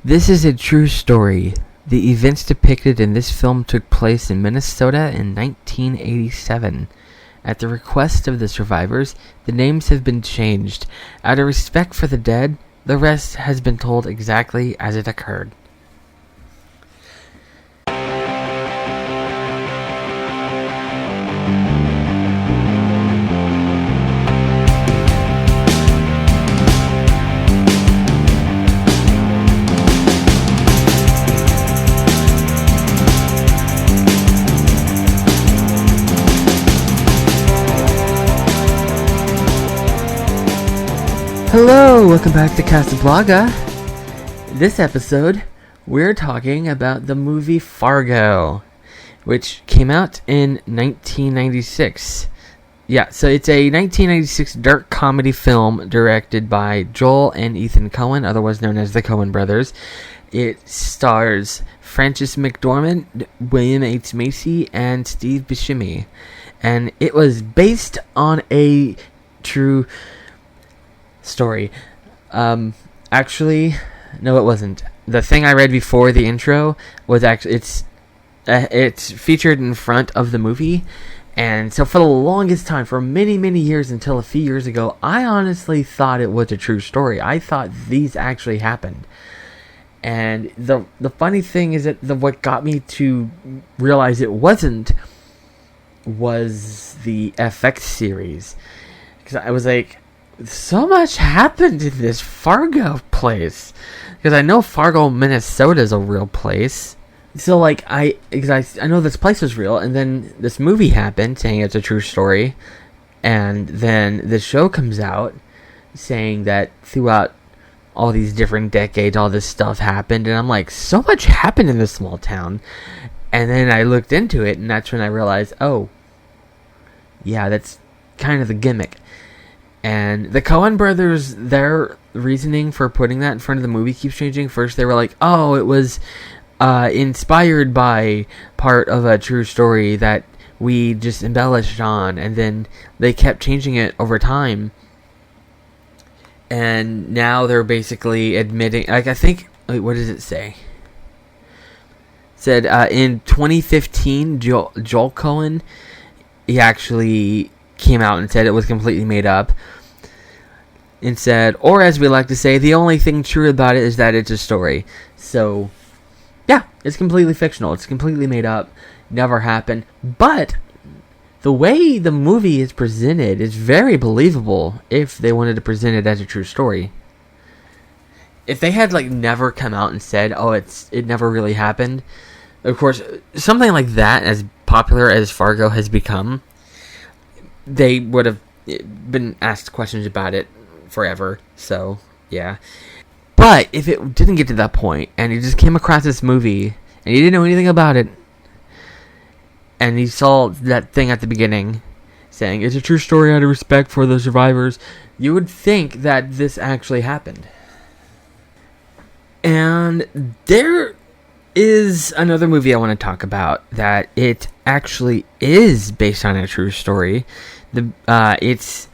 This is a true story. The events depicted in this film took place in Minnesota in 1987. At the request of the survivors, the names have been changed. Out of respect for the dead, the rest has been told exactly as it occurred. Hello, welcome back to Casablanca. This episode, we're talking about the movie Fargo, which came out in 1996. Yeah, so it's a 1996 dark comedy film directed by Joel and Ethan Coen, otherwise known as the Coen Brothers. It stars Frances McDormand, William H. Macy, and Steve Buscemi. And it was based on a true story. Actually, no, it wasn't. The thing I read before the intro was actually it's featured in front of the movie, and so for the longest time, for many years until a few years ago, I honestly thought it was a true story. I thought these actually happened, and the funny thing is that what got me to realize it wasn't was the FX series, because I was like, so much happened in this Fargo place, because I know Fargo, Minnesota is a real place. So like I know this place is real, and then this movie happened saying it's a true story, and then the show comes out saying that throughout all these different decades all this stuff happened, and I'm like, so much happened in this small town. And then I looked into it, and that's when I realized, oh yeah, that's kind of the gimmick. And the Coen Brothers, their reasoning for putting that in front of the movie keeps changing. First, they were like, oh, it was inspired by part of a true story that we just embellished on. And then they kept changing it over time. And now they're basically admitting, like, I think, wait, what does it say? It said, in 2015, Joel Coen, he actually came out and said it was completely made up, and said, or as we like to say, the only thing true about it is that it's a story. So yeah, it's completely fictional, it's completely made up, never happened. But the way the movie is presented is very believable if they wanted to present it as a true story. If they had like never come out and said, oh, it never really happened, of course something like that, as popular as Fargo has become, they would have been asked questions about it forever. So yeah, but if it didn't get to that point and you just came across this movie and you didn't know anything about it, and you saw that thing at the beginning saying it's a true story out of respect for the survivors, you would think that this actually happened. And there is another movie I want to talk about that it actually is based on a true story. It's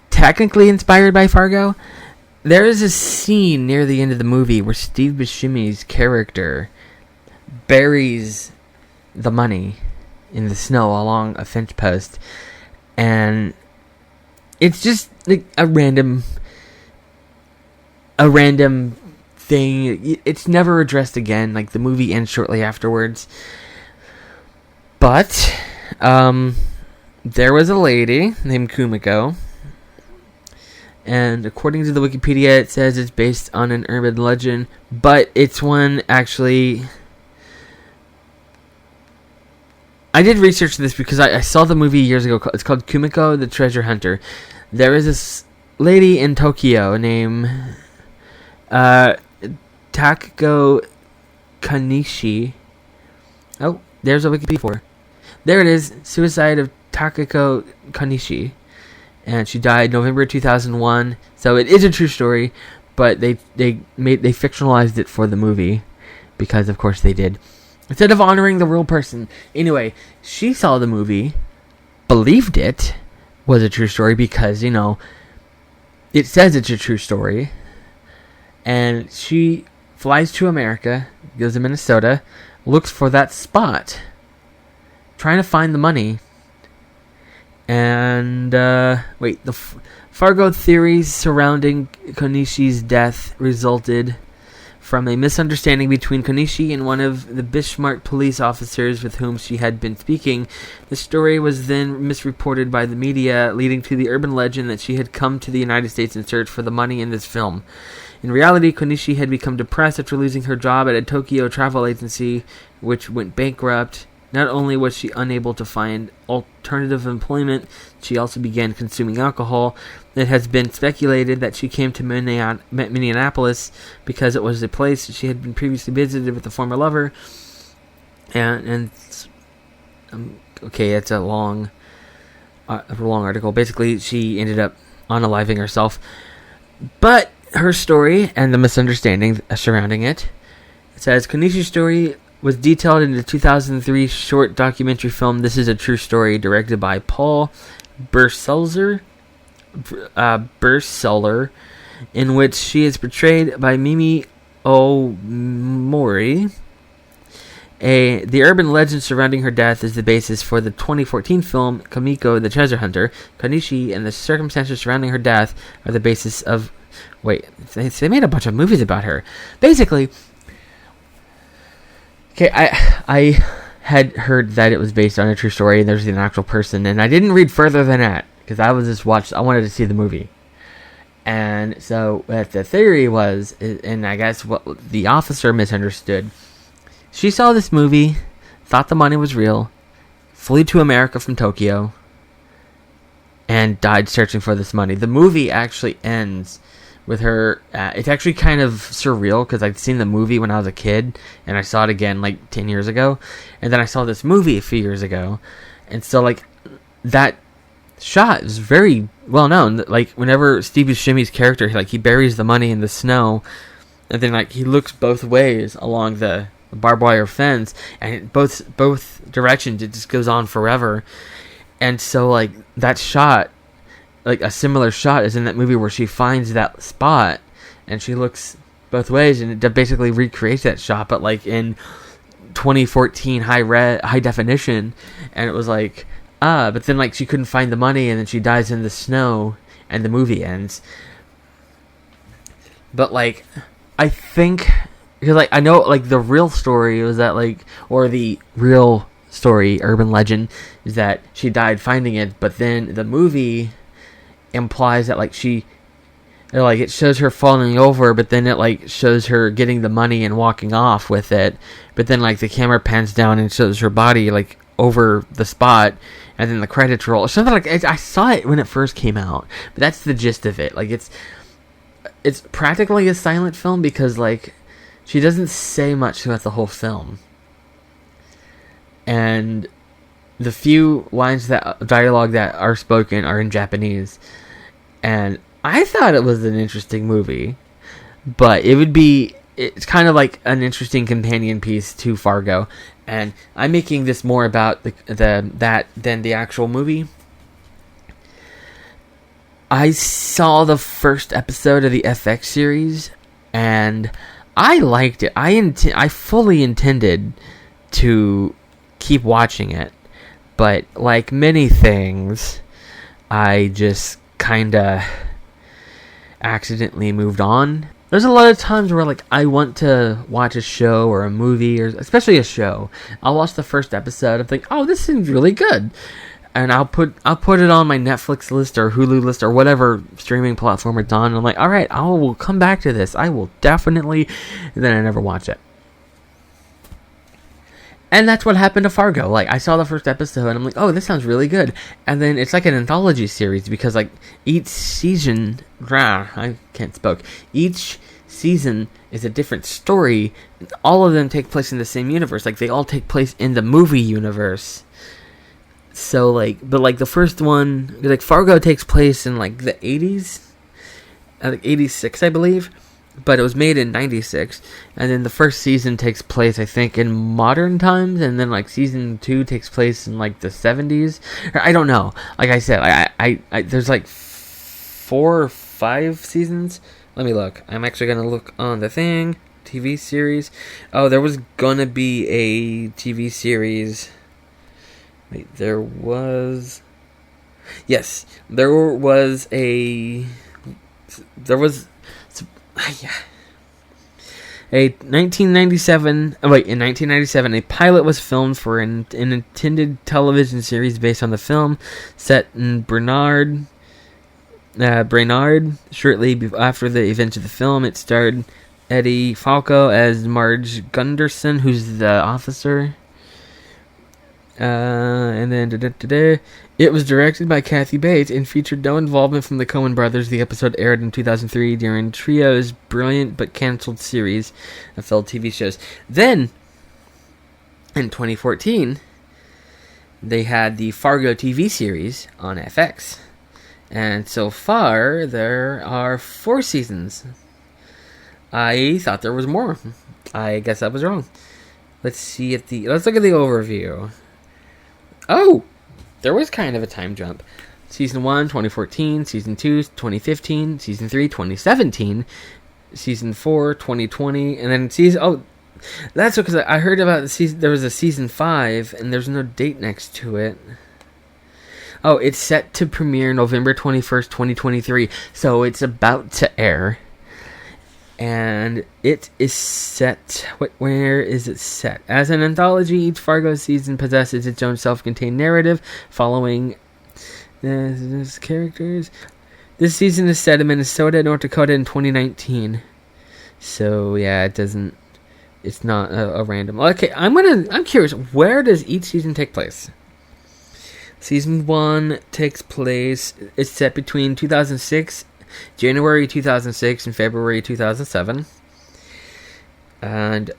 technically inspired by Fargo. There is a scene near the end of the movie where Steve Buscemi's character buries the money in the snow along a fence post, and it's just like a random thing. It's never addressed again. Like, the movie ends shortly afterwards. But there was a lady named Kumiko, and according to the Wikipedia, it says it's based on an urban legend, but it's one actually. I did research this because I saw the movie years ago. It's called Kumiko the Treasure Hunter. There is this lady in Tokyo named Takako Kanishi. Oh, there's a Wikipedia for her. There it is. Suicide of Takako Kanishi. And she died November 2001. So it is a true story, but they fictionalized it for the movie, because of course they did, instead of honoring the real person. Anyway, she saw the movie, believed it was a true story because, it says it's a true story, and she flies to America, goes to Minnesota, looks for that spot, trying to find the money. And, the Fargo theories surrounding Konishi's death resulted from a misunderstanding between Konishi and one of the Bismarck police officers with whom she had been speaking. The story was then misreported by the media, leading to the urban legend that she had come to the United States in search for the money in this film. In reality, Konishi had become depressed after losing her job at a Tokyo travel agency, which went bankrupt. Not only was she unable to find alternative employment, she also began consuming alcohol. It has been speculated that she came to Minneapolis because it was a place she had been previously visited with a former lover. It's a long article. Basically, she ended up unaliving herself. But her story and the misunderstanding surrounding it says Konishi's story was detailed in the 2003 short documentary film This Is a True Story, directed by Paul Burseller, in which she is portrayed by Mimi Omori. The urban legend surrounding her death is the basis for the 2014 film Kamiko the Treasure Hunter. Konishi and the circumstances surrounding her death are the basis of... they made a bunch of movies about her. Basically... Okay, I had heard that it was based on a true story and there's an actual person, and I didn't read further than that because I wanted to see the movie. And so what the theory was, and I guess what the officer misunderstood, she saw this movie, thought the money was real, flew to America from Tokyo, and died searching for this money. The movie actually ends with her, it's actually kind of surreal because I'd seen the movie when I was a kid and I saw it again like 10 years ago, and then I saw this movie a few years ago, and so like that shot is very well known. Like whenever Steve Buscemi's character, he buries the money in the snow, and then he looks both ways along the barbed wire fence, and both directions it just goes on forever. And so that shot, a similar shot is in that movie where she finds that spot and she looks both ways, and it basically recreates that shot, but in 2014 high definition. And it was but then she couldn't find the money, and then she dies in the snow and the movie ends. But I think, because I know the real story was that or the real story, urban legend, is that she died finding it, but then the movie implies that it shows her falling over, but then it shows her getting the money and walking off with it, but then the camera pans down and shows her body over the spot, and then the credits roll. Something I saw it when it first came out, but that's the gist of it. It's practically a silent film because she doesn't say much throughout the whole film, and the few lines that dialogue that are spoken are in Japanese. And I thought it was an interesting movie, but it's kind of an interesting companion piece to Fargo. And I'm making this more about that than the actual movie. I saw the first episode of the FX series, and I liked it. I fully intended to keep watching it, but like many things, I just kind of accidentally moved on. There's a lot of times where I want to watch a show or a movie, or especially a show. I'll watch the first episode and think, oh, this seems really good, and I'll put it on my Netflix list or Hulu list or whatever streaming platform it's on. And I'm like, all right, I will come back to this. I will definitely, and then I never watch it. And that's what happened to Fargo. I saw the first episode, and I'm like, oh, this sounds really good. And then it's an anthology series, because, each season... I can't spoke. Each season is a different story. All of them take place in the same universe. They all take place in the movie universe. So, but, the first one... Fargo takes place in, the 80s? 86, I believe. But it was made in 96, and then the first season takes place, I think, in modern times, and then season 2 takes place in the 70s. I don't know. Like I said, I there's 4 or 5 seasons. Let me look. I'm actually gonna look on the thing. TV series. Oh, there was gonna be a TV series. Wait, there was. Yes, there was a. There was. Yeah. In 1997, a pilot was filmed for an intended television series based on the film, set in Brainerd. Shortly after the events of the film, it starred Eddie Falco as Marge Gunderson, who's the officer. And then it was directed by Kathy Bates and featured no involvement from the Coen Brothers. The episode aired in 2003 during Trio's brilliant but canceled series of failed TV shows. Then, in 2014, they had the Fargo TV series on FX. And so far, there are 4 seasons. I thought there was more. I guess I was wrong. Let's look at the overview. Oh, there was kind of a time jump. Season 1, 2014. Season 2, 2015. Season 3, 2017. Season 4, 2020. And then that's because I heard about the season. There was a season 5, and there's no date next to it. Oh, it's set to premiere November 21st, 2023. So it's about to air. And it is set. Where is it set? As an anthology, each Fargo season possesses its own self-contained narrative, following characters. This season is set in Minnesota, North Dakota, in 2019. So yeah, it's not a random. Okay, I'm curious. Where does each season take place? Season 1 takes place. It's set between 2006. January 2006 and February 2007. And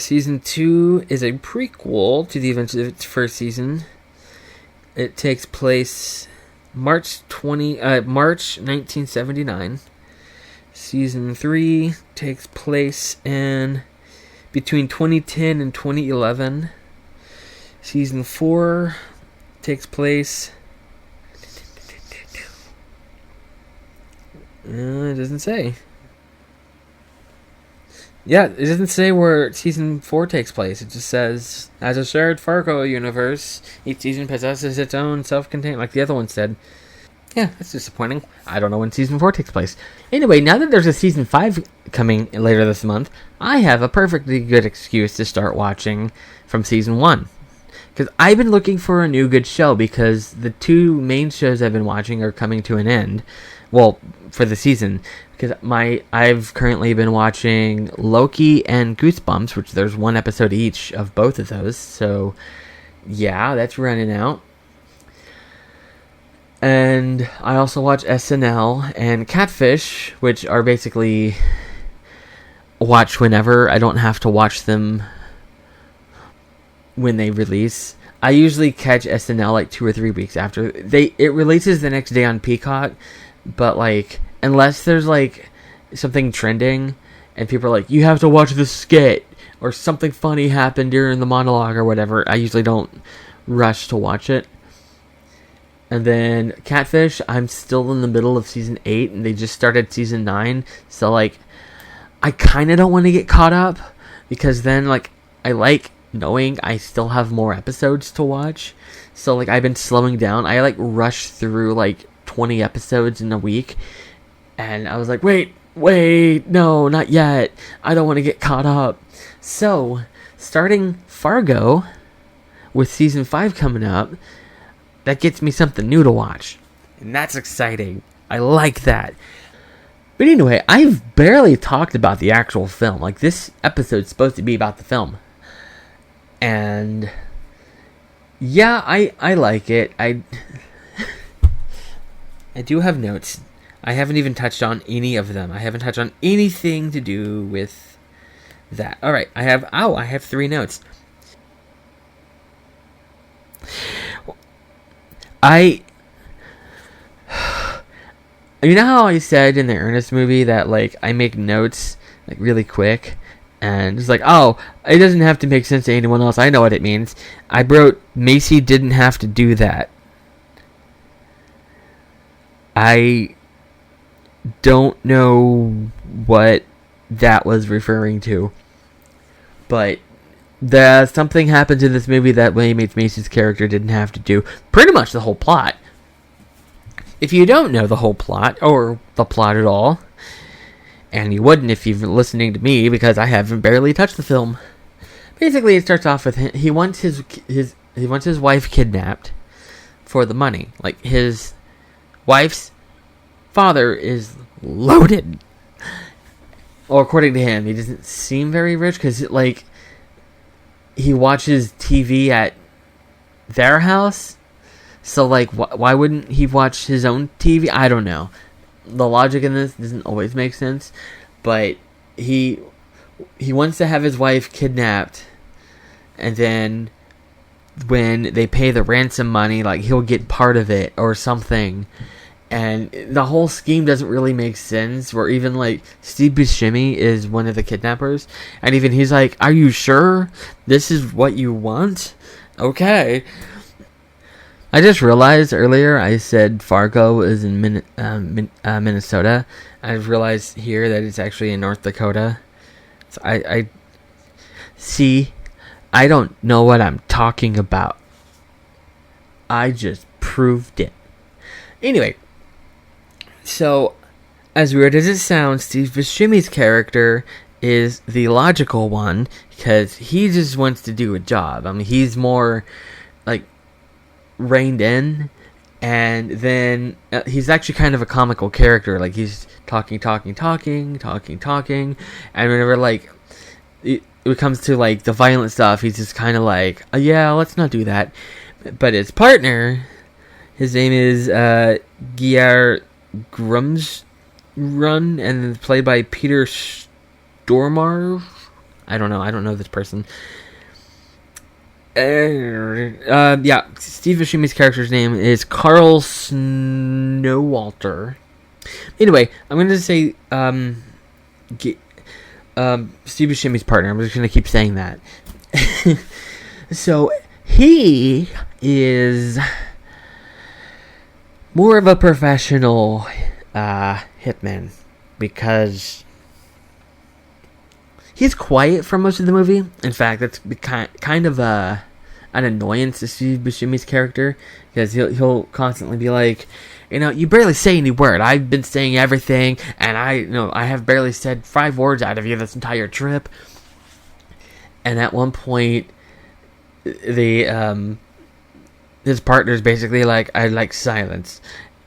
season 2 is a prequel to the events of its first season. It takes place March 1979. Season 3 takes place in between 2010 and 2011. Season 4 takes place. It doesn't say. Yeah, it doesn't say where season 4 takes place. It just says, as a shared Fargo universe, each season possesses its own self-contained, like the other one said. Yeah, that's disappointing. I don't know when season 4 takes place. Anyway, now that there's a season 5 coming later this month, I have a perfectly good excuse to start watching from season 1. Because I've been looking for a new good show, because the 2 main shows I've been watching are coming to an end. Well, for the season, because I've currently been watching Loki and Goosebumps, which there's 1 episode each of both of those. So, yeah, that's running out. And I also watch SNL and Catfish, which are basically watch whenever. I don't have to watch them when they release. I usually catch SNL like 2 or 3 weeks after. It releases the next day on Peacock. But, like, unless there's, like, something trending, and people are like, you have to watch this skit, or something funny happened during the monologue or whatever, I usually don't rush to watch it. And then Catfish, I'm still in the middle of season 8, and they just started season 9, so, like, I kind of don't want to get caught up, because then, like, I like knowing I still have more episodes to watch. So, like, I've been slowing down. I, like, rush through, like, 20 episodes in a week, and I was like, wait, no, not yet, I don't want to get caught up. So, starting Fargo with season 5 coming up, that gets me something new to watch, and that's exciting. I like that. But anyway, I've barely talked about the actual film. Like, this episode's supposed to be about the film, and yeah, I like it. I do have notes. I haven't even touched on any of them. I haven't touched on anything to do with that. Alright, I have 3 notes. You know how I said in the Ernest movie that, like, I make notes, like, really quick? And it's like, oh, it doesn't have to make sense to anyone else. I know what it means. I wrote, Macy didn't have to do that. I don't know what that was referring to. But something happens in this movie that Macy's character didn't have to do pretty much the whole plot. If you don't know the whole plot, or the plot at all, and you wouldn't if you've been listening to me, because I haven't barely touched the film. Basically, it starts off with him. He wants his wife kidnapped for the money. Like, his wife's father is loaded. Or according to him, he doesn't seem very rich, because, like, he watches TV at their house. So, like, why wouldn't he watch his own TV? I don't know. The logic in this doesn't always make sense. But he wants to have his wife kidnapped. And then when they pay the ransom money, like, he'll get part of it or something. And the whole scheme doesn't really make sense. Where even, like, Steve Buscemi is one of the kidnappers. And even he's like, are you sure this is what you want? Okay. I just realized earlier I said Fargo is in Minnesota. I realized here that it's actually in North Dakota. So I see, I don't know what I'm talking about. I just proved it. Anyway, so as weird as it sounds, Steve Buscemi's character is the logical one, because he just wants to do a job. I mean, he's more like reined in, and then he's actually kind of a comical character. Like, he's talking, and whenever, like, it comes to, like, the violent stuff, he's just kind of like, oh, yeah, let's not do that. But his partner, his name is Gier Grumsrun, and played by Peter Stormare. I don't know this person. Yeah, Steve Buscemi's character's name is Carl Snowalter. Anyway, I'm going to say Steve Buscemi's partner. I'm just going to keep saying that. So, he is more of a professional hitman, because he's quiet for most of the movie. In fact, that's kind of an annoyance to Steve Buscemi's character, because he'll constantly be like, you barely say any word. I've been saying everything, and I have barely said 5 words out of you this entire trip. And at one point, his partner's basically like, I like silence.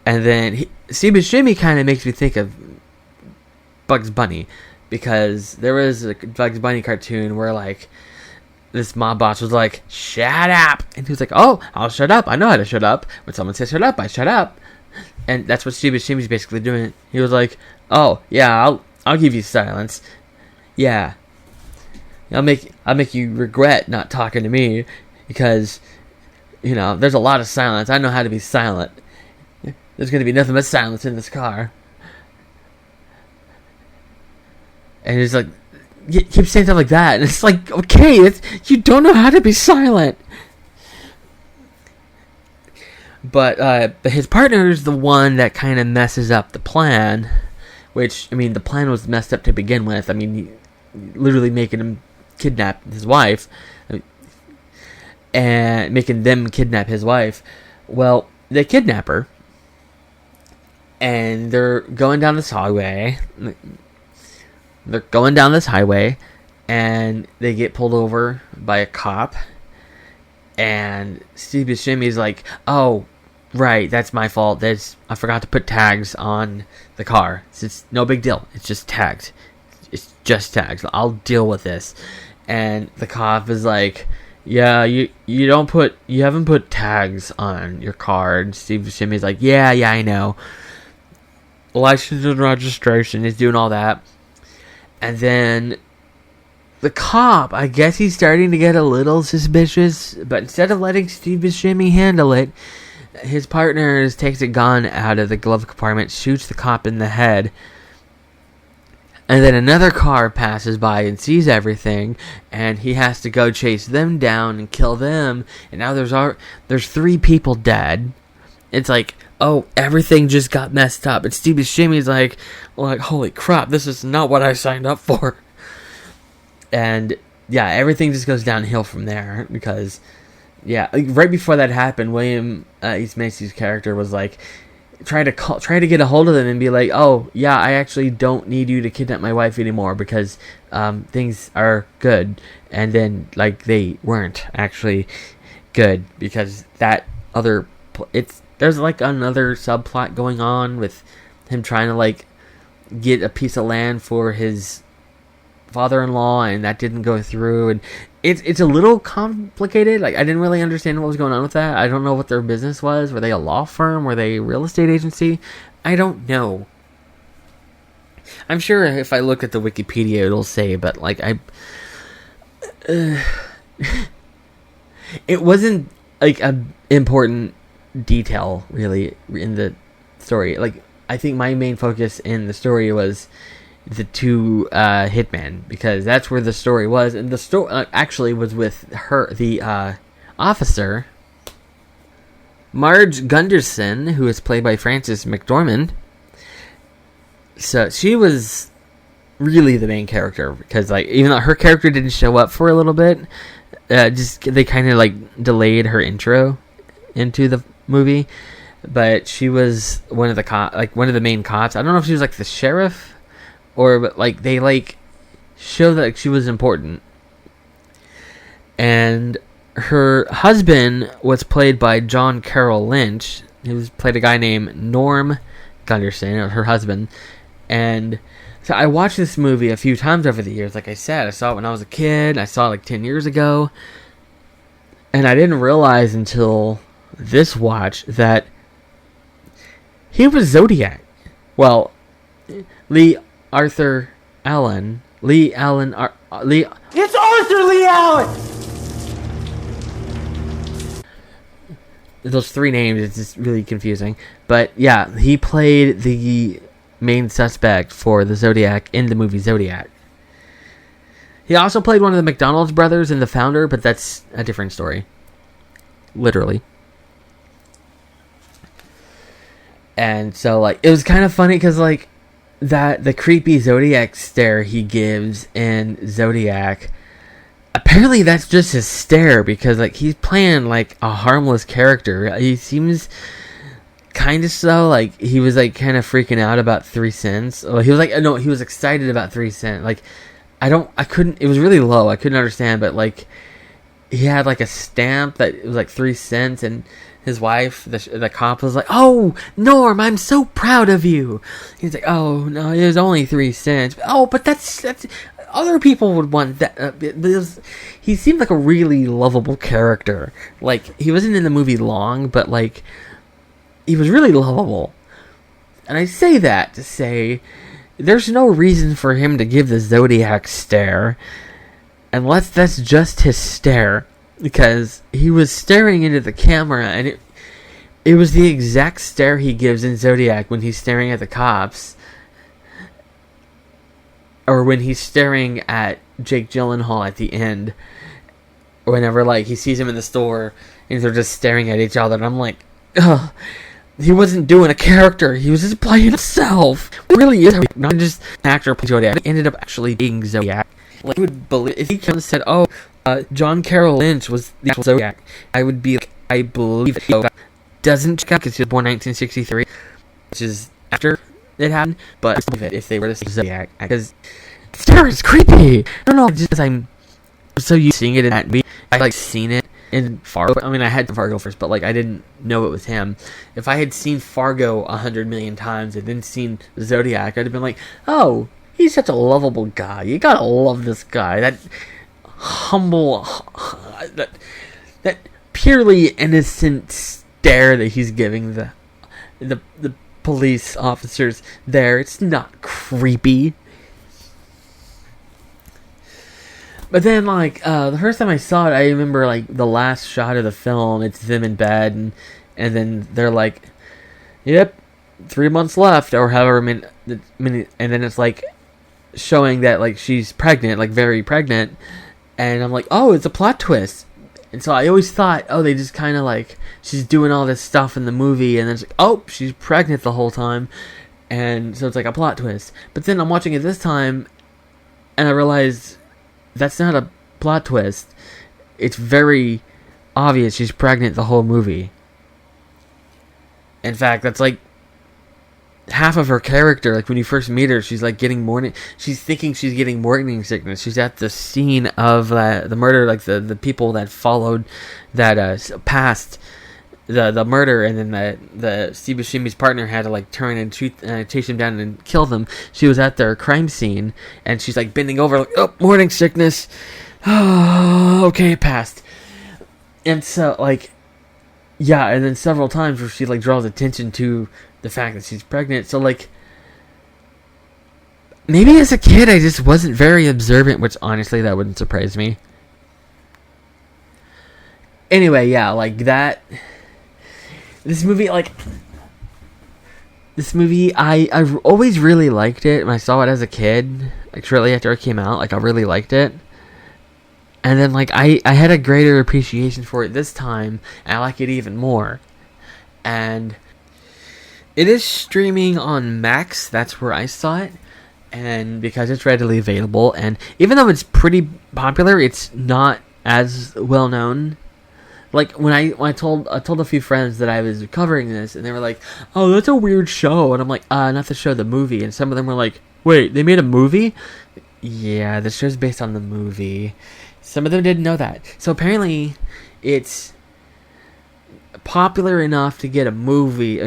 And then Steve Buscemi kind of makes me think of Bugs Bunny, because there was a Bugs Bunny cartoon where, like, this mob boss was like, shut up, and he was like, oh, I'll shut up, I know how to shut up. When someone says shut up, I shut up. And that's what Steve Buscemi's basically doing. He was like, oh yeah, I'll give you silence. Yeah, I'll make you regret not talking to me, because there's a lot of silence. I know how to be silent. There's gonna be nothing but silence in this car. And he's like, keep saying stuff like that, and it's like, okay, you don't know how to be silent. But his partner is the one that kind of messes up the plan, which, I mean, the plan was messed up to begin with. I mean, literally making him kidnap his wife, and making them kidnap his wife. Well, they kidnap her, and they're going down this highway. And they get pulled over by a cop. And Steve Buscemi's like, oh, right, that's my fault. I forgot to put tags on the car. It's no big deal. It's just tagged. It's just tags. I'll deal with this. And the cop is like, yeah, you haven't put tags on your car. And Steve Buscemi's like, yeah, I know. License and registration. He's doing all that. And then the cop, I guess he's starting to get a little suspicious, but instead of letting Steve Buscemi handle it, his partner takes a gun out of the glove compartment, shoots the cop in the head, and then another car passes by and sees everything, and he has to go chase them down and kill them, and now there's 3 people dead. It's like, oh, everything just got messed up. And Steve Buscemi's like, holy crap, this is not what I signed up for. And yeah, everything just goes downhill from there because, yeah, right before that happened, William East Macy's character was like, try to get a hold of them and be like, oh yeah, I actually don't need you to kidnap my wife anymore because things are good. And then like they weren't actually good because that other there's like another subplot going on with him trying to like get a piece of land for his father-in-law, and that didn't go through, and it's a little complicated. Like I didn't really understand what was going on with that. I don't know what their business was. Were they a law firm? Were they a real estate agency? I don't know. I'm sure if I look at the Wikipedia it'll say, but like it wasn't like a important detail really in the story. Like I think my main focus in the story was the two hitmen, because that's where the story was, and the story actually was with her, the officer Marge Gunderson, who is played by Frances McDormand. So she was really the main character, because like even though her character didn't show up for a little bit, just they kind of like delayed her intro into the movie, but she was one of the main cops. I don't know if she was like the sheriff, but like they like show that like, she was important. And her husband was played by John Carroll Lynch. He played a guy named Norm Gunderson, her husband. And so I watched this movie a few times over the years. Like I said, I saw it when I was a kid. I saw it like 10 years ago. And I didn't realize until this watch that he was Zodiac. Well, Lee Allen. It's Arthur Lee Allen! Those three names, it's just really confusing. But yeah, he played the main suspect for the Zodiac in the movie Zodiac. He also played one of the McDonald's brothers in The Founder, but that's a different story. Literally. And so, like, it was kind of funny because, like, the creepy Zodiac stare he gives in Zodiac, apparently that's just his stare, because like he's playing like a harmless character. He seems kind of so like he was like kind of freaking out about 3 cents. Well, he was like, no, he was excited about 3 cents. Like it was really low. I couldn't understand, but like he had like a stamp that it was like 3 cents, and his wife, the cop, was like, "Oh, Norm, I'm so proud of you." He's like, "Oh no, it was only 3 cents." Oh, but that's other people would want that. He seemed like a really lovable character. Like he wasn't in the movie long, but like he was really lovable. And I say that to say there's no reason for him to give the Zodiac stare, unless that's just his stare. Because he was staring into the camera, and it was the exact stare he gives in Zodiac when he's staring at the cops, or when he's staring at Jake Gyllenhaal at the end, whenever like he sees him in the store and they're just staring at each other. And I'm like, ugh, he wasn't doing a character, he was just playing himself. It really is not just an actor playing Zodiac. He ended up actually being Zodiac. Like, you would believe if he came and said, "Oh, John Carroll Lynch was the actual Zodiac," I would be like, I believe it. Doesn't check out because he was born 1963, which is after it happened. But I believe it if they were the Zodiac, because the stare is creepy. I don't know, just I'm so used to seeing it in that movie. I like seen it in Fargo. I mean, I had Fargo first, but like I didn't know it was him. If I had seen Fargo 100 million times and then seen Zodiac, I'd have been like, "Oh, he's such a lovable guy. You gotta love this guy. That humble, that purely innocent stare that he's giving the police officers there. It's not creepy." But then, like, the first time I saw it, I remember, like, the last shot of the film, it's them in bed, and then they're like, "Yep, 3 months left," or however many, and then it's, like, showing that, like, she's pregnant, like, very pregnant, and I'm like, oh, it's a plot twist. And so I always thought, oh, they just kind of like, she's doing all this stuff in the movie, and then it's like, oh, she's pregnant the whole time. And so it's like a plot twist. But then I'm watching it this time, and I realized that's not a plot twist. It's very obvious she's pregnant the whole movie. In fact, that's like half of her character. Like when you first meet her, she's like she's thinking she's getting morning sickness. She's at the scene of the murder, like the people that followed, that passed the murder, and then the Steve Buscemi's partner had to like turn and chase him down and kill them. She was at their crime scene, and she's like bending over, like, oh, morning sickness. Oh, okay, it passed. And so like, yeah, and then several times where she like draws attention to the fact that she's pregnant. So like, maybe as a kid I just wasn't very observant, which honestly that wouldn't surprise me. Anyway, yeah, like that. This movie, I always really liked it. When I saw it as a kid, like shortly after it came out, like I really liked it. And then, like, I had a greater appreciation for it this time, and I like it even more. And it is streaming on Max. That's where I saw it. And because it's readily available, and even though it's pretty popular, it's not as well known. Like, when I told a few friends that I was covering this, and they were like, oh, that's a weird show. And I'm like, not the show, the movie. And some of them were like, wait, they made a movie? Yeah, the show's based on the movie. Some of them didn't know that. So apparently, it's popular enough to get a movie.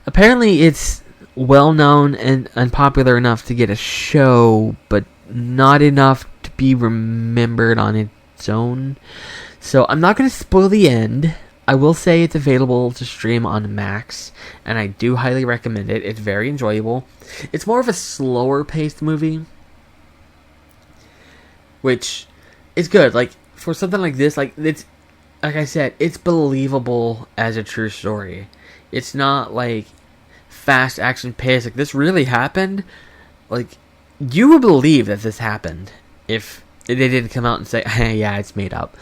Apparently, it's well known and popular enough to get a show, but not enough to be remembered on its own. So I'm not going to spoil the end. I will say it's available to stream on Max, and I do highly recommend it. It's very enjoyable. It's more of a slower paced movie, which is good. Like, for something like this, like I said, it's believable as a true story. It's not like fast action pace. Like, this really happened. Like, you would believe that this happened if they didn't come out and say, hey, yeah, it's made up.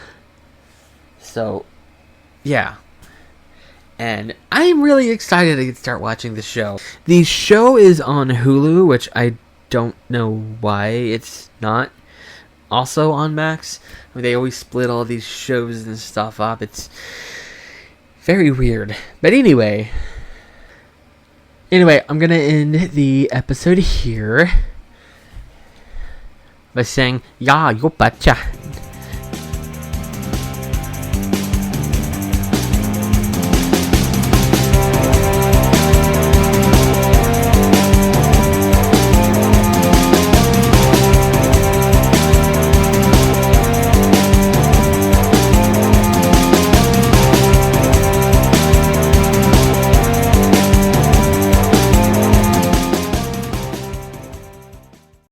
So, yeah. And I'm really excited to start watching the show. The show is on Hulu, which I don't know why it's not also on Max. I mean, they always split all these shows and stuff up. It's very weird. But anyway, I'm going to end the episode here by saying, yeah, yo bacha.